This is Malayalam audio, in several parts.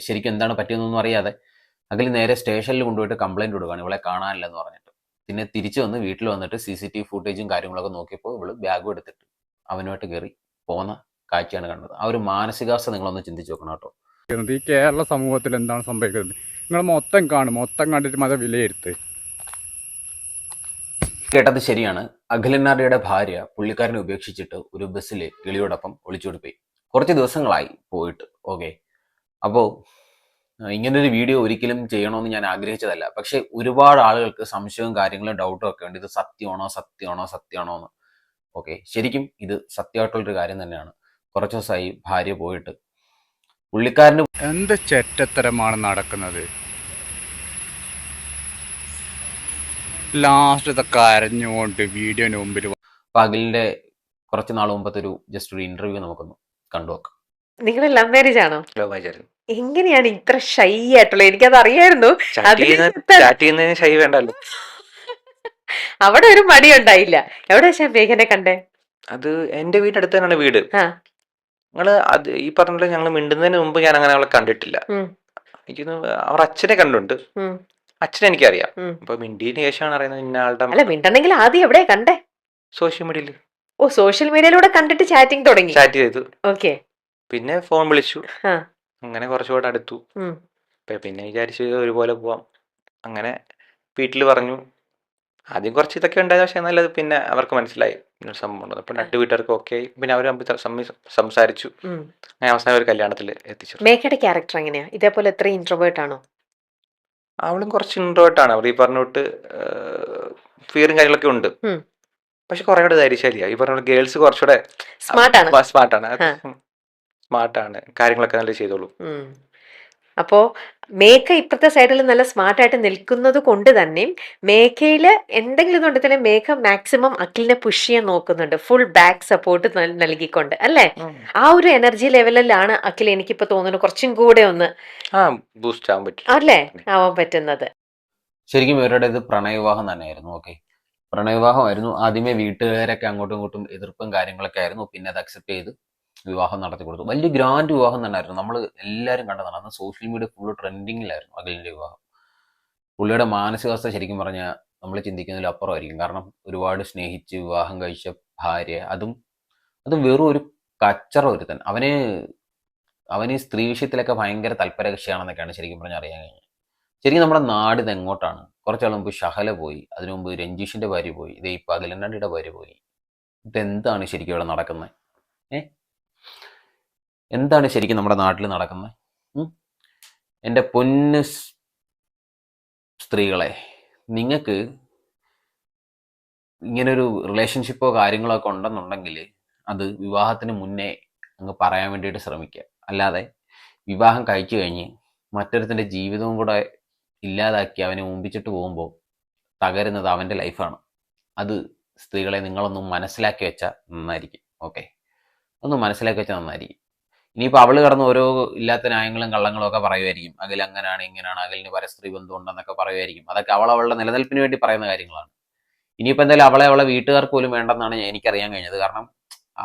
ശരിക്കും എന്താണ് പറ്റിയതെന്നൊന്നും അറിയാതെ അഖിൽ നേരെ സ്റ്റേഷനിൽ കൊണ്ടുപോയിട്ട് കംപ്ലൈൻറ്റ് കൊടുക്കുകയാണ് ഇവളെ കാണാനില്ലെന്ന് പറഞ്ഞിട്ട്. പിന്നെ തിരിച്ചു വന്ന് വീട്ടിൽ വന്നിട്ട് CCTV ഫുട്ടേജും കാര്യങ്ങളൊക്കെ നോക്കിയപ്പോൾ ഇവള് ബാഗും എടുത്തിട്ട് അവനുമായിട്ട് കയറി പോകുന്ന കാഴ്ചയാണ് കണ്ടത്. ആ ഒരു മാനസികാവസ്ഥ നിങ്ങളൊന്ന് ചിന്തിച്ച് നോക്കണം കേട്ടോ. ഈ കേരള സമൂഹത്തിൽ എന്താണ് സംഭവിക്കുന്നത് നിങ്ങൾ മൊത്തം കാണും, മൊത്തം കണ്ടിട്ട് മത വിലയിരുത്ത്. കേട്ടത് ശരിയാണ്. അഖിലനാടിയുടെ ഭാര്യ പുള്ളിക്കാരനെ ഉപേക്ഷിച്ചിട്ട് ഒരു ബസ്സിൽ കിളിയോടൊപ്പം ഒളിച്ചോടി പോയി. കുറച്ച് ദിവസങ്ങളായി പോയിട്ട്. ഓക്കെ, അപ്പോൾ ഇങ്ങനൊരു വീഡിയോ ഒരിക്കലും ചെയ്യണമെന്ന് ഞാൻ ആഗ്രഹിച്ചതല്ല. പക്ഷെ ഒരുപാട് ആളുകൾക്ക് സംശയവും കാര്യങ്ങളും ഡൗട്ടും ഒക്കെ ഉണ്ട്, ഇത് സത്യമാണോ എന്ന്. ഓക്കെ, ശരിക്കും ഇത് സത്യമായിട്ടുള്ളൊരു കാര്യം തന്നെയാണ്. കുറച്ച് ദിവസമായി ഭാര്യ പോയിട്ട് പുള്ളിക്കാരന് എന്ത് ചെറ്റത്തരമാണ് നടക്കുന്നത്. ലാസ്റ്റ് ഇതൊക്കെ അരഞ്ഞുകൊണ്ട് വീഡിയോന് മുമ്പിൽ പകലിന്റെ കുറച്ച് നാൾ മുമ്പത്തെ ജസ്റ്റ് ഒരു ഇന്റർവ്യൂ നമുക്കൊന്ന് കണ്ടുനോക്കാം. നിങ്ങൾ ലവ് മാരേജ് ആണോ? ലവ് മാരേജ് ആയിരുന്നു. എങ്ങനെയാണ് ഇത്ര ഷൈ ആയിട്ടുള്ളത്? എനിക്കത് അറിയായിരുന്നു. ചാറ്റ് ചെയ്യുന്നതിന് ഷൈ വേണ്ടല്ലോ. അവിടെ ഒരു മടി ഉണ്ടായില്ല. എവിടെ വെച്ചാ മേഘനെ കണ്ടേ? അത് എന്റെ വീടിനടുത്ത് തന്നെയാണ് വീട്. ഞങ്ങള് അത് ഈ പറഞ്ഞ ഞങ്ങൾ മിണ്ടുന്നതിന് മുമ്പ് ഞാൻ അങ്ങനെ അവളെ കണ്ടിട്ടില്ല. എനിക്ക് അവർ അച്ഛനെ കണ്ടുണ്ട്. അച്ഛനെ എനിക്കറിയാം. അപ്പൊ മിണ്ടിയതിന് ശേഷമാണ് അറിയുന്നത് ഇന്ന ആളുടെ. അല്ല, മിണ്ടണെങ്കിൽ ആദ്യം എവിടെ കണ്ടേ? സോഷ്യൽ മീഡിയയില്. ഓ, സോഷ്യൽ മീഡിയയിലൂടെ കണ്ടിട്ട് ചാറ്റിംഗ് തുടങ്ങി. ചാറ്റ് ചെയ്തു. ഓക്കെ. പിന്നെ ഫോൺ വിളിച്ചു. അങ്ങനെ കുറച്ചുകൂടെ അടുത്തു. പിന്നെ വിചാരിച്ചു ഒരുപോലെ പോവാം. അങ്ങനെ വീട്ടിൽ പറഞ്ഞു. ആദ്യം കുറച്ച് ഇതൊക്കെ ഉണ്ടായത്, പക്ഷെ നല്ലത് പിന്നെ അവർക്ക് മനസ്സിലായി സംഭവം ഉണ്ടത്. അപ്പൊ രണ്ട് വീട്ടുകാർക്ക് ഓക്കെ ആയി. പിന്നെ അവർ സംസാരിച്ചു. അങ്ങനെ അവസാനം ഒരു കല്യാണത്തിൽ എത്തിച്ചു. മേഘയുടെ ക്യാരക്ടർ എങ്ങനെയാ? ഇതേപോലെ എത്ര ഇൻട്രോവേർട്ട് ആണോ? അവളും കുറച്ച് ഇൻട്രോവേർട്ട് ആണ്. അവർ ഈ പറഞ്ഞോട്ട് ഫിയറും കാര്യങ്ങളൊക്കെ ഉണ്ട്. പക്ഷെ കുറെ കൂടെ ധൈര്യശാലിയാ. ഈ പറഞ്ഞ ഗേൾസ് കുറച്ചുകൂടെ സ്മാർട്ടാണ്. കാര്യങ്ങളൊക്കെ നല്ല ചെയ്തോളൂ. അപ്പോ മേഘ ഇപ്പത്തെ സൈഡിൽ നല്ല സ്മാർട്ടായിട്ട് നിൽക്കുന്നത് കൊണ്ട് തന്നെ മേഘയില് എന്തെങ്കിലും കൊണ്ട് തന്നെ മേഘ മാക്സിമം അഖിലിനെ പുഷ് ചെയ്യാൻ നോക്കുന്നുണ്ട്, ഫുൾ ബാക്ക് സപ്പോർട്ട് നൽകിക്കൊണ്ട്, അല്ലേ? ആ ഒരു എനർജി ലെവലിലാണ് അഖിൽ എനിക്കിപ്പോ തോന്നുന്നു കുറച്ചും കൂടെ ഒന്ന് ബൂസ്റ്റ് ആവാൻ പറ്റും, അല്ലേ, ആവാൻ പറ്റുന്നത്. ശരിക്കും ഇവരുടെ ഇത് പ്രണയവിവാഹം തന്നെയായിരുന്നു. ഓക്കെ, പ്രണയവിവാഹമായിരുന്നു. ആദ്യമേ വീട്ടുകാരൊക്കെ അങ്ങോട്ടും ഇങ്ങോട്ടും എതിർപ്പും കാര്യങ്ങളൊക്കെ ആയിരുന്നു. പിന്നെ അത് അക്സെപ്റ്റ് ചെയ്ത് വിവാഹം നടത്തി കൊടുത്തു. വലിയ ഗ്രാൻഡ് വിവാഹം തന്നെയായിരുന്നു. നമ്മൾ എല്ലാവരും കണ്ടതാണ്. അന്ന് സോഷ്യൽ മീഡിയ ഫുള്ള് ട്രെൻഡിങ്ങിലായിരുന്നു അഖിലിന്റെ വിവാഹം. പുള്ളിയുടെ മാനസികാവസ്ഥ ശരിക്കും പറഞ്ഞാൽ നമ്മൾ ചിന്തിക്കുന്നതിൽ അപ്പുറമായിരിക്കും. കാരണം ഒരുപാട് സ്നേഹിച്ച് വിവാഹം കഴിച്ച ഭാര്യ, അതും വെറും ഒരു കച്ചറ ഒരുത്തൻ. അവന് സ്ത്രീ വിഷയത്തിലൊക്കെ ഭയങ്കര തൽപരകക്ഷിയാണെന്നൊക്കെയാണ് ശരിക്കും പറഞ്ഞാൽ അറിയാൻ കഴിഞ്ഞത്. ശരിക്കും നമ്മുടെ നാട് ഇത് എങ്ങോട്ടാണ്? കുറച്ചാൾ മുമ്പ് ഷഹല പോയി, അതിനു മുമ്പ് രഞ്ജീഷിന്റെ ഭാര്യ പോയി, ഇതേ ഇപ്പൊ അഖിലനാടിയുടെ ഭാര്യ പോയി. ഇതെന്താണ് ശരിക്കും ഇവിടെ നടക്കുന്നത്? എന്താണ് ശരിക്കും നമ്മുടെ നാട്ടിൽ നടക്കുന്നത്? എൻ്റെ പൊന്ന് സ്ത്രീകളെ, നിങ്ങൾക്ക് ഇങ്ങനൊരു റിലേഷൻഷിപ്പോ കാര്യങ്ങളോ ഒക്കെ ഉണ്ടെന്നുണ്ടെങ്കിൽ അത് വിവാഹത്തിന് മുന്നേ അങ്ങ് പറയാൻ വേണ്ടിയിട്ട് ശ്രമിക്കുക. അല്ലാതെ വിവാഹം കഴിച്ചു കഴിഞ്ഞ് മറ്റൊരുത്തിൻ്റെ ജീവിതവും കൂടെ ഇല്ലാതാക്കി അവനെ മുമ്പിച്ചിട്ട് പോകുമ്പോൾ തകരുന്നത് അവൻ്റെ ലൈഫാണ്. അത് സ്ത്രീകളെ നിങ്ങളൊന്നും മനസ്സിലാക്കി വെച്ചാൽ നന്നായിരിക്കും. ഓക്കെ, ഒന്ന് മനസ്സിലാക്കി വെച്ചാൽ നന്നായിരിക്കും. ഇനിയിപ്പോൾ അവള് കടന്ന് ഓരോ ഇല്ലാത്ത ന്യായങ്ങളും കള്ളങ്ങളും ഒക്കെ പറയുമായിരിക്കും. അഖിൽ അങ്ങനെയാണ് ഇങ്ങനെയാണ്, അഖിലിന് പരസ്ത്രീ ബന്ധം ഉണ്ടെന്നൊക്കെ പറയുമായിരിക്കും. അതൊക്കെ അവളുടെ നിലനിൽപ്പിന് വേണ്ടി പറയുന്ന കാര്യങ്ങളാണ്. ഇനിയിപ്പോൾ എന്തായാലും അവളെ വീട്ടുകാർക്ക് പോലും വേണ്ടെന്നാണ് എനിക്കറിയാൻ കഴിഞ്ഞത്. കാരണം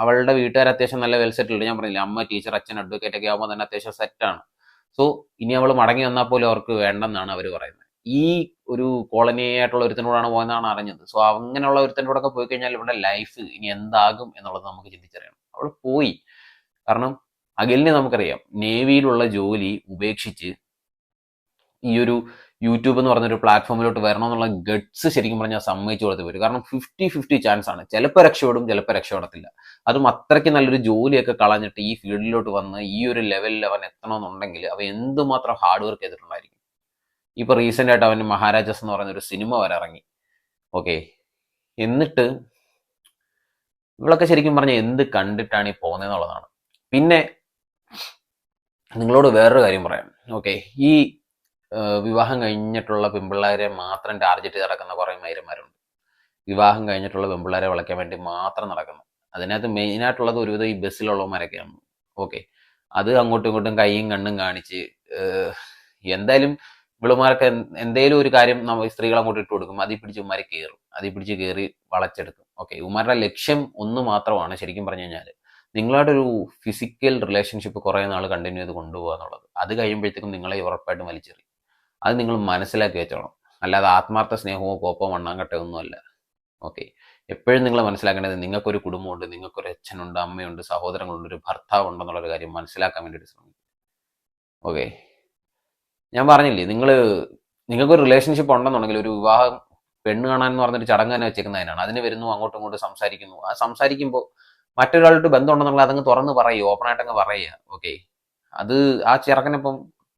അവളുടെ വീട്ടുകാർ അത്യാവശ്യം നല്ല വെൽ സെറ്റിൽഡ്. ഞാൻ പറഞ്ഞില്ല, അമ്മ ടീച്ചർ, അച്ഛൻ അഡ്വക്കേറ്റ് ഒക്കെ ആകുമ്പോൾ തന്നെ അത്യാവശ്യം സെറ്റാണ്. സോ ഇനി അവൾ മടങ്ങി വന്നാൽ പോലും അവർക്ക് വേണ്ടെന്നാണ് അവർ പറയുന്നത്. ഈ ഒരു കോളനി ആയിട്ടുള്ള ഒരുത്തനോടാണ് പോകുന്നതാണ് അറിഞ്ഞത്. സോ അങ്ങനെയുള്ള ഒരുത്തനോടൊക്കെ പോയി കഴിഞ്ഞാൽ ഇവിടെ ലൈഫ് ഇനി എന്താകും എന്നുള്ളത് നമുക്ക് ചിന്തിച്ചറിയണം. അവൾ പോയി. കാരണം അഖിലിനെ നമുക്കറിയാം, നേവിയിലുള്ള ജോലി ഉപേക്ഷിച്ച് ഈ ഒരു യൂട്യൂബ് എന്ന് പറഞ്ഞൊരു പ്ലാറ്റ്ഫോമിലോട്ട് വരണമെന്നുള്ള ഗട്ട്സ് ശരിക്കും പറഞ്ഞാൽ സമ്മതിച്ചു കൊടുത്ത് വരും. കാരണം 50-50 ചാൻസ് ആണ്. ചിലപ്പോൾ രക്ഷപ്പെടും, ചിലപ്പോൾ രക്ഷപ്പെടത്തില്ല. അതും അത്രയ്ക്ക് നല്ലൊരു ജോലിയൊക്കെ കളഞ്ഞിട്ട് ഈ ഫീൽഡിലോട്ട് വന്ന് ഈ ഒരു ലെവലിൽ അവൻ എത്തണമെന്നുണ്ടെങ്കിൽ അവൻ എന്തുമാത്രം ഹാർഡ് വർക്ക് ചെയ്തിട്ടുണ്ടായിരിക്കും. ഇപ്പോൾ റീസെൻ്റ് ആയിട്ട് അവന് മഹാരാജാസ് എന്ന് പറയുന്നൊരു സിനിമ വരെ ഇറങ്ങി. ഓക്കെ, എന്നിട്ട് ഇവളൊക്കെ ശരിക്കും പറഞ്ഞാൽ എന്ത് കണ്ടിട്ടാണ് ഈ പോകുന്നതെന്നുള്ളതാണ്. പിന്നെ നിങ്ങളോട് വേറൊരു കാര്യം പറയാം. ഓക്കെ, ഈ വിവാഹം കഴിഞ്ഞിട്ടുള്ള പെൺപിള്ളേരെ മാത്രം ടാർഗറ്റ് നടക്കുന്ന കുറേ മൈരന്മാരുണ്ട്. വിവാഹം കഴിഞ്ഞിട്ടുള്ള പെൺപിള്ളേരെ വിളയ്ക്കാൻ വേണ്ടി മാത്രം നടക്കുന്നു. അതിനകത്ത് മെയിനായിട്ടുള്ളത് ഒരുവിധം ഈ ബസ്സിലുള്ളവന്മാരൊക്കെയാണ്. ഓക്കെ, അത് അങ്ങോട്ടും ഇങ്ങോട്ടും കൈയും കണ്ണും കാണിച്ച് എന്തായാലും ഇവളുമാർക്ക് എന്തേലും ഒരു കാര്യം സ്ത്രീകൾ അങ്ങോട്ട് ഇട്ട് കൊടുക്കും, അതിൽ പിടിച്ച് ഉമ്മാരെ കയറും, അതിൽ പിടിച്ച് കയറി വളച്ചെടുക്കും. ഓക്കെ, ഉമ്മാരുടെ ലക്ഷ്യം ഒന്ന് മാത്രമാണ് ശരിക്കും പറഞ്ഞു കഴിഞ്ഞാൽ നിങ്ങളോടൊരു ഫിസിക്കൽ റിലേഷൻഷിപ്പ് കുറേ നാൾ കണ്ടിന്യൂ ചെയ്ത് കൊണ്ടുപോകുക എന്നുള്ളത്. അത് കഴിയുമ്പോഴത്തേക്കും നിങ്ങളെ ഉറപ്പായിട്ടും വലിച്ചെറിയും. അത് നിങ്ങൾ മനസ്സിലാക്കി വെച്ചോണം. അല്ലാതെ ആത്മാർത്ഥ സ്നേഹമോ കോപ്പോ മണ്ണാങ്കട്ടയോ ഒന്നുമല്ല. ഓക്കെ. എപ്പോഴും നിങ്ങൾ മനസ്സിലാക്കേണ്ടത് നിങ്ങൾക്കൊരു കുടുംബമുണ്ട്, നിങ്ങൾക്കൊരു അച്ഛനുണ്ട്, അമ്മയുണ്ട്, സഹോദരങ്ങളുണ്ട്, ഒരു ഭർത്താവ് ഉണ്ടെന്നുള്ളൊരു കാര്യം മനസ്സിലാക്കാൻ വേണ്ടിയിട്ട് ശ്രമിക്കും. ഓക്കെ. ഞാൻ പറഞ്ഞില്ലേ, നിങ്ങൾക്കൊരു റിലേഷൻഷിപ്പ് ഉണ്ടെന്നുണ്ടെങ്കിൽ ഒരു വിവാഹം പെണ്ണ് കാണാൻ എന്ന് പറഞ്ഞൊരു ചടങ്ങ് തന്നെ വെച്ചേക്കുന്നതിനാണ്. അതിന് വരുന്നു, അങ്ങോട്ടും ഇങ്ങോട്ടും സംസാരിക്കുന്നു. ആ സംസാരിക്കുമ്പോൾ മറ്റൊരാളുടെ ബന്ധമുണ്ടെന്നുള്ളത് അതങ്ങ് തുറന്ന് പറയുക, ഓപ്പണായിട്ടങ്ങ് പറയുക. ഓക്കെ. അത് ആ ചെറുക്കനിപ്പം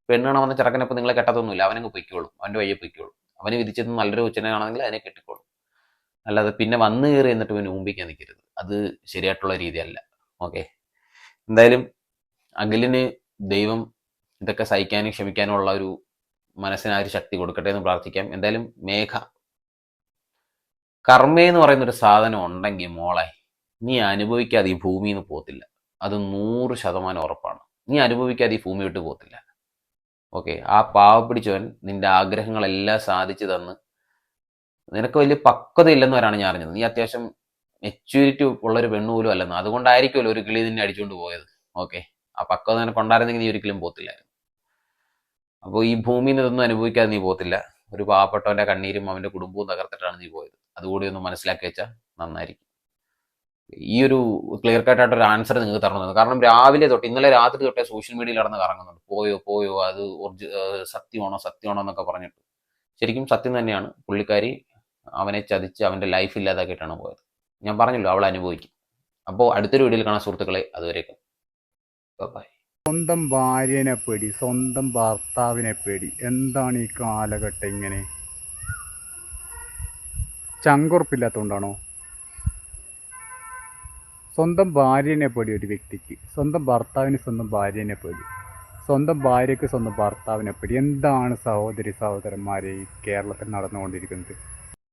പെണ്ണ് കാണാൻ വന്ന ചെറുക്കനിപ്പം നിങ്ങളെ കെട്ടത്തൊന്നുമില്ല, അവനങ്ങ് പൊയ്ക്കോളും, അവൻ്റെ വഴിയെ പൊയ്ക്കോളും. അവന് വിധിച്ചത് നല്ലൊരു കൊച്ചിനാണെങ്കിൽ അതിനെ കെട്ടിക്കോളും. അല്ലാതെ പിന്നെ വന്ന് കയറി എന്നിട്ട് പിന്നെ മുമ്പിക്കാൻ നിൽക്കരുത്. അത് ശരിയായിട്ടുള്ള രീതിയല്ല. ഓക്കെ. എന്തായാലും അഖിലിന് ദൈവം ഇതൊക്കെ സഹിക്കാനും ക്ഷമിക്കാനും ഉള്ള ഒരു മനസ്സിന് ആ ഒരു ശക്തി കൊടുക്കട്ടെ എന്ന് പ്രാർത്ഥിക്കാം. എന്തായാലും മേഘ, കർമ്മയെന്ന് പറയുന്നൊരു സാധനം ഉണ്ടെങ്കിൽ മോളെ, നീ അനുഭവിക്കാതെ ഈ ഭൂമിയിൽ നിന്ന് പോകത്തില്ല. അത് 100% ഉറപ്പാണ്. നീ അനുഭവിക്കാതെ ഈ ഭൂമി വിട്ട് പോകത്തില്ല. ഓക്കെ. ആ പാവ പിടിച്ചവൻ നിന്റെ ആഗ്രഹങ്ങളെല്ലാം സാധിച്ചു തന്ന് നിനക്ക് വലിയ പക്വത ഇല്ലെന്നവരാണ് ഞാൻ അറിഞ്ഞത്. നീ അത്യാവശ്യം മെച്യൂരിറ്റി ഉള്ളൊരു പെണ്ണു പോലും അല്ലെന്ന്. അതുകൊണ്ടായിരിക്കുമല്ലോ ഒരു കിളി നിന്നെ അടിച്ചുകൊണ്ട് പോയത്. ഓക്കെ. ആ പക്വത നിനക്ക് ഉണ്ടായിരുന്നെങ്കിൽ നീ ഒരിക്കലും പോകത്തില്ലായിരുന്നു. അപ്പോൾ ഈ ഭൂമിയിൽ നിന്ന് ഇതൊന്നും അനുഭവിക്കാതെ നീ പോകത്തില്ല. ഒരു പാവപ്പെട്ടവൻ്റെ കണ്ണീരും അവൻ്റെ കുടുംബവും തകർത്തിട്ടാണ് നീ പോയത്. അതുകൂടി ഒന്ന് മനസ്സിലാക്കി വെച്ചാൽ നന്നായിരിക്കും. ഈ ഒരു ക്ലിയർ കട്ടായിട്ടൊരു ആൻസർ നിങ്ങൾക്ക് തരണം. കാരണം രാവിലെ തൊട്ട് ഇന്നലെ രാത്രി തൊട്ടേ സോഷ്യൽ മീഡിയയിൽ നടന്ന് കറങ്ങുന്നുണ്ട്. പോയോ അത് സത്യമാണോ എന്നൊക്കെ പറഞ്ഞിട്ട്. ശരിക്കും സത്യം തന്നെയാണ്. പുള്ളിക്കാരി അവനെ ചതിച്ച് അവൻ്റെ ലൈഫ് ഇല്ലാതാക്കിയിട്ടാണ് പോയത്. ഞാൻ പറഞ്ഞല്ലോ, അവൾ അനുഭവിക്കും. അപ്പോൾ അടുത്തൊരു വീഡിയോയിൽ കാണാൻ സുഹൃത്തുക്കളെ. അതുവരേക്കും ബൈ. സ്വന്തം ഭാര്യനെ പേടി, സ്വന്തം ഭർത്താവിനെ പേടി. എന്താണ് ഈ കാലഘട്ടം ഇങ്ങനെ? ചങ്കുറപ്പില്ലാത്തതുകൊണ്ടാണോ? സ്വന്തം ഭാര്യനെ പേടി ഒരു വ്യക്തിക്ക്, സ്വന്തം ഭർത്താവിന് സ്വന്തം ഭാര്യനെ പേടി, സ്വന്തം ഭാര്യയ്ക്ക് സ്വന്തം ഭർത്താവിനെ പേടി. എന്താണ് സഹോദരന്മാരെ ഈ കേരളത്തിൽ നടന്നുകൊണ്ടിരിക്കുന്നത്?